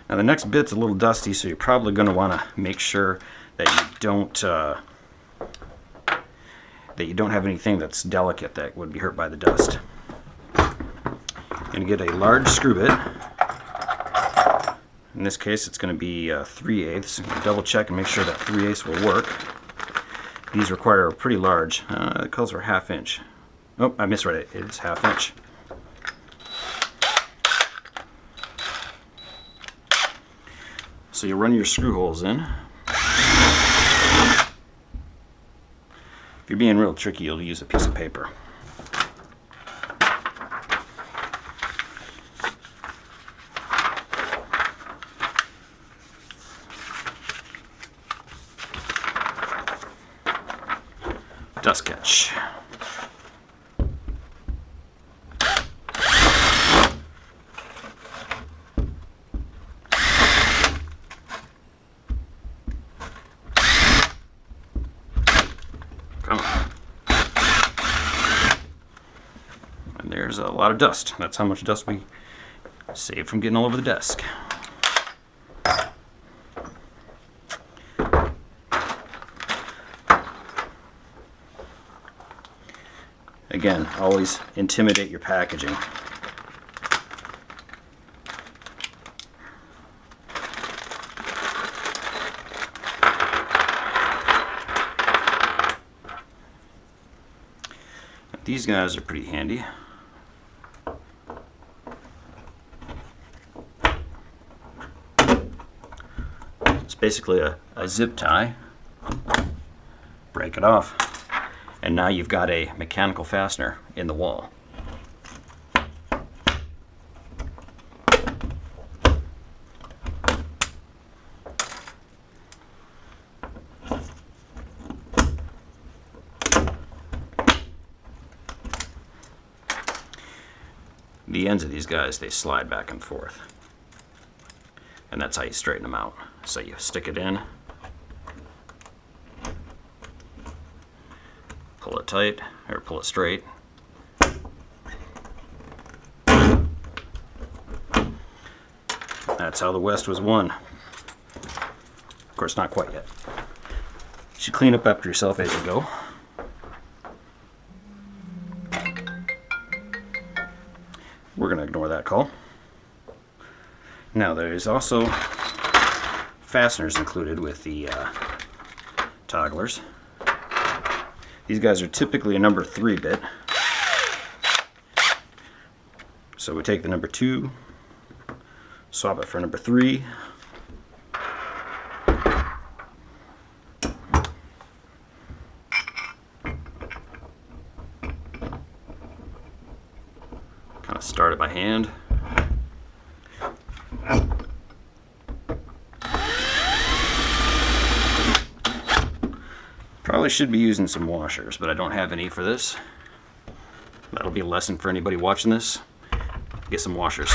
Now the next bit's a little dusty, so you're probably going to want to make sure that you don't have anything that's delicate that would be hurt by the dust. You're going to get a large screw bit. In this case, it's going to be 3/8. Double check and make sure that 3/8 will work. These require a pretty large. It calls for 1/2 inch. Oh, I misread it. It's 1/2 inch. So you run your screw holes in. If you're being real tricky, you'll use a piece of paper. Dust catch. Come on. And there's a lot of dust. That's how much dust we saved from getting all over the desk. Again, always intimidate your packaging. These guys are pretty handy. It's basically a zip tie. Break it off. And now you've got a mechanical fastener in the wall. The ends of these guys, they slide back and forth. And that's how you straighten them out. So you stick it in, pull it tight, or pull it straight. That's how the West was won. Of course, not quite yet. You should clean up after yourself as you go. We're going to ignore that call. Now there's also fasteners included with the togglers. These guys are typically a number 3 bit. So we take the number 2, swap it for number 3. Kind of start it by hand. Probably should be using some washers, but I don't have any for this. That'll be a lesson for anybody watching this. Get some washers.